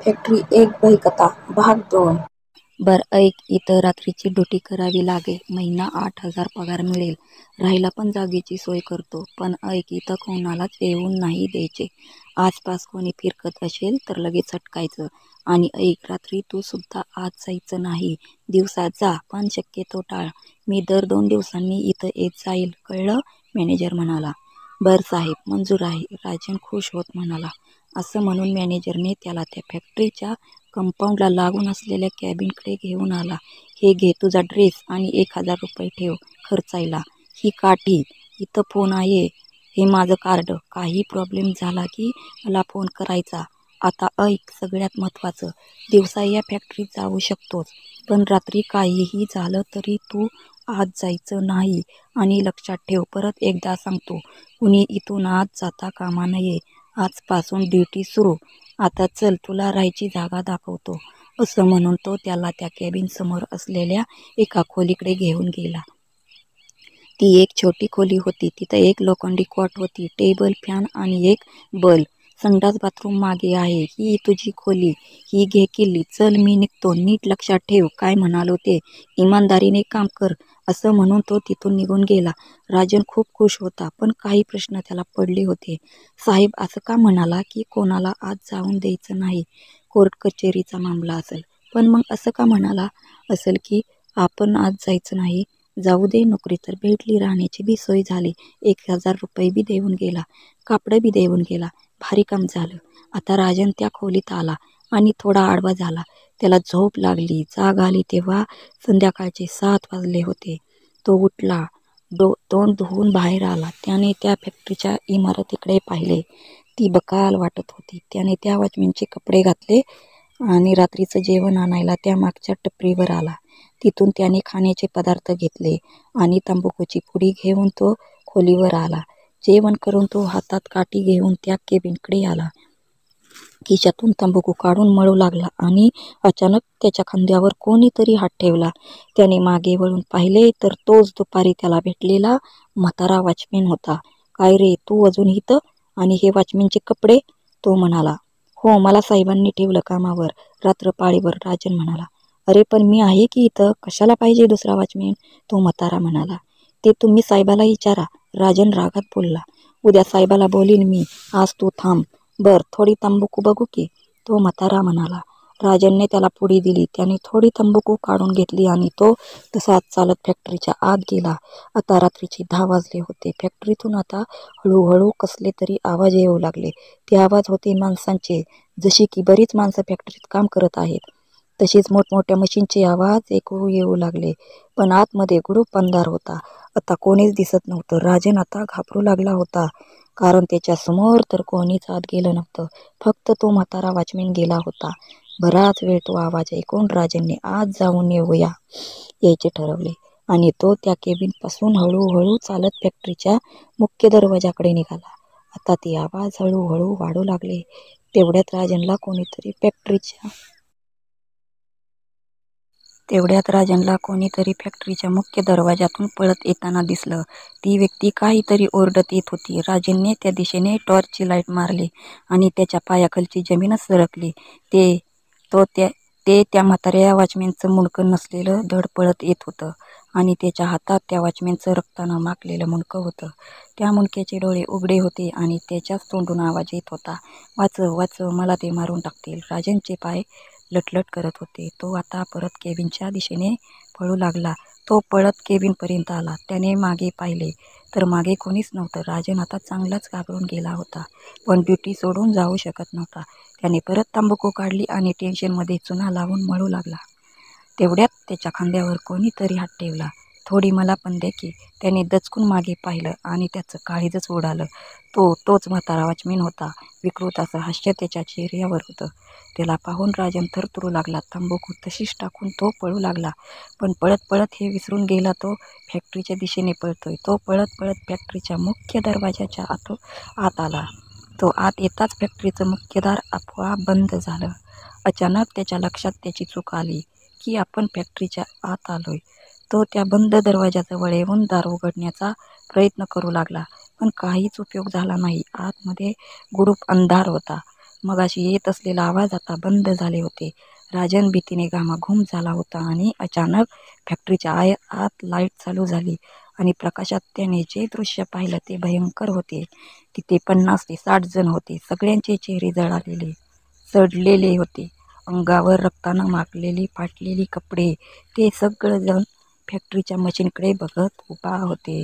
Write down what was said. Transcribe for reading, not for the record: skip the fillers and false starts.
Factory एक बहीकथा भाग 2. बर ऐक, इथं रात्रीची ड्युटी करावी लागे. महिना 8,000 पगार मिळेल. राहायला पण जागेची सोय करतो. पण ऐक, इथं कोणालाच येऊन नाही द्यायचे. आसपास कोणी फिरकत असेल तर लगेच अटकायचं. आणि ऐक, रात्री तू सुद्धा आत जायचं नाही. दिवसा जा, पण शक्यतो टाळ. मी दर 2 दिवसांनी इथं येत जाईल, कळलं? मॅनेजर म्हणाला. बर साहेब, मंजूर आहे. राजन खुश होत म्हणाला. असं म्हणून मॅनेजरने त्याला त्या फॅक्टरीच्या कंपाऊंडला लागून असलेल्या कॅबिनकडे घेऊन आला. हे घे तुझा ड्रेस आणि 1,000 रुपये ठेव खर्चायला. ही काठी, इथं फोन आहे. हे माझं कार्ड. काही प्रॉब्लेम झाला की मला फोन करायचा. आता ऐक, सगळ्यात महत्त्वाचं, दिवसा या फॅक्टरीत जाऊ शकतोस, पण रात्री काहीही झालं तरी तू आत जायचं नाही. आणि लक्षात ठेव, परत एकदा सांगतो, कुणी इथून आत जाता कामा नये. आजपासून ड्युटी सुरू. आता चल, तुला राहायची जागा दाखवतो. असं म्हणून तो त्याला त्या कॅबिन समोर असलेल्या एका खोलीकडे घेऊन गेला. ती एक छोटी खोली होती. तिथं एक लोखंडी कॉट होती, टेबल, फॅन आणि एक बल्ब. संडास बाथरूम मागे आहे. ही तुझी खोली. ही घे किल्ली. चल, मी निघतो. नीट लक्षात ठेव काय म्हणालो ते. इमानदारीने काम कर. असं म्हणून तो तिथून निघून गेला. राजन खूप खुश होता, पण काही प्रश्न त्याला पडले होते. साहेब असं का म्हणाला की कोणाला आत जाऊन द्यायचं नाही? कोर्ट कचेरीचा मामला असेल. पण मग असं का म्हणाला असेल की आपण आत जायचं नाही? जाऊ दे, नोकरी तर भेटली, राहण्याची बी सोय झाली. 1,000 रुपये बी देऊन गेला, कापडं बी देऊन गेला. भारी काम झालं. आता राजन त्या खोलीत आला आणि थोडा आडवा झाला. त्याला झोप लागली. जाग आली तेव्हा संध्याकाळचे 7 वाजले होते. तो उठला, तोंड धुवून बाहेर आला. त्याने त्या फॅक्टरीच्या इमारतीकडे पाहिले. ती बकाल वाटत होती. त्याने त्या वॉचमॅनचे कपडे घातले आणि रात्रीचं जेवण आणायला त्या मागच्या टपरीवर आला. तिथून त्याने खाण्याचे पदार्थ घेतले आणि तंबाखूची पुडी घेऊन तो खोलीवर आला. जेवण करून तो हातात काठी घेऊन त्या केबिनकडे आला. खिशातून तंबाखू काढून मळू लागला आणि अचानक त्याच्या खांद्यावर कोणीतरी हात ठेवला. त्याने मागे वळून पाहिले तर तोच दुपारी त्याला भेटलेला म्हातारा वॉचमॅन होता. काय रे, तू अजून इथं? आणि हे वॉचमॅनचे कपडे? तो म्हणाला. हो, मला साहेबांनी ठेवलं कामावर, रात्रपाळीवर. राजन म्हणाला. अरे पण मी आहे की इथं. कशाला पाहिजे दुसरा वॉचमॅन? तो म्हातारा म्हणाला. ते तुम्ही साहेबाला विचारा. राजन रागात बोलला. उद्या साहेबाला बोलीन मी. आज तू थांब. बर, थोडी तंबाखू बघू की? तो म्हातारा म्हणाला. राजनने त्याला पुडी दिली. त्याने थोडी तंबाखू काढून घेतली आणि तो तसाच चालत फॅक्टरीच्या आत गेला. आता रात्रीचे 10 वाजले होते. फॅक्टरीतून आता हळूहळू कसले तरी आवाज येऊ लागले. ते आवाज होते माणसांचे. जशी की बरीच माणसं फॅक्टरीत काम करत आहेत, तसेच मोठमोठ्या मशीनचे आवाज ऐकू येऊ लागले. पण आतमध्ये गुडूप अंधार होता. आता कोणीच दिसत नव्हतं. राजन आता घाबरू लागला होता, कारण त्याच्या समोर तर कोणीच आत गेलं नव्हतं. फक्त तो म्हातारा वॉचमॅन गेला होता. बराच वेळ तो आवाज ऐकून राजनने आत जाऊन यायचे ठरवले आणि तो त्या केबिनपासून हळूहळू चालत फॅक्टरीच्या मुख्य दरवाजाकडे निघाला. आता ते आवाज हळूहळू वाढू लागले. तेवढ्यात राजनला कोणीतरी फॅक्टरीच्या मुख्य दरवाजातून पळत येताना दिसलं. ती व्यक्ती काहीतरी ओरडत येत होती. राजनने त्या दिशेने टॉर्चची लाईट मारली आणि त्याच्या पायाखालची जमीनच सरकली. ते त्या म्हाताऱ्या वॉचमॅनचं मुंडकं नसलेलं धड पळत येत होतं आणि त्याच्या हातात त्या वॉचमॅनचं रक्तानं माखलेलं मुंडकं होतं. त्या मुंडक्याचे डोळे उघडे होते आणि त्याच्याच तोंडून आवाज येत होता. वाचव, वाचव, मला ते मारून टाकतील. राजनचे पाय लटलट करत होते. तो आता परत केबिनच्या दिशेने पळू लागला. तो पळत केबिनपर्यंत आला. त्याने मागे पाहिले तर मागे कोणीच नव्हतं. राजन आता चांगलाच घाबरून गेला होता, पण ड्युटी सोडून जाऊ शकत नव्हता. त्याने परत तंबाखू काढली आणि टेन्शनमध्ये चुना लावून मळू लागला. तेवढ्यात त्याच्या खांद्यावर कोणीतरी हात ठेवला. थोडी मला पण दे की. त्याने दचकून मागे पाहिलं आणि त्याचं काळीजच उडालं. तोच म्हातारा वॉचमॅन होता. विकृत असं हास्य त्याच्या चेहऱ्यावर होतं. त्याला पाहून राजन थरथरू लागला. तंबाखू तशीच टाकून तो पळू लागला. पण पळत पळत हे विसरून गेला, तो फॅक्टरीच्या दिशेने पळतोय. तो पळत पळत फॅक्टरीच्या मुख्य दरवाजाच्या आत आला. तो आत येताच फॅक्टरीचं मुख्य दार आपोआप बंद झालं. अचानक त्याच्या लक्षात त्याची चूक आली की आपण फॅक्टरीच्या आत आलोय. तो त्या बंद दरवाजाजवळ येऊन दार उघडण्याचा प्रयत्न करू लागला, पण काहीच उपयोग झाला नाही. आतमध्ये गुडूप अंधार होता. मगाशी येत असलेला आवाज आता बंद झाले होते. राजन भीतीने घामाघूम झाला होता आणि अचानक फॅक्टरीच्या आत लाईट चालू झाली आणि प्रकाशात त्याने जे दृश्य पाहिलं ते भयंकर होते. तिथे 50 ते 60 जण होते. सगळ्यांचे चेहरे जळालेले, सडलेले होते. अंगावर रक्तानं माखलेली फाटलेली कपडे. ते सगळेजण फॅक्टरीच्या मशीनकडे बघत उभा होते.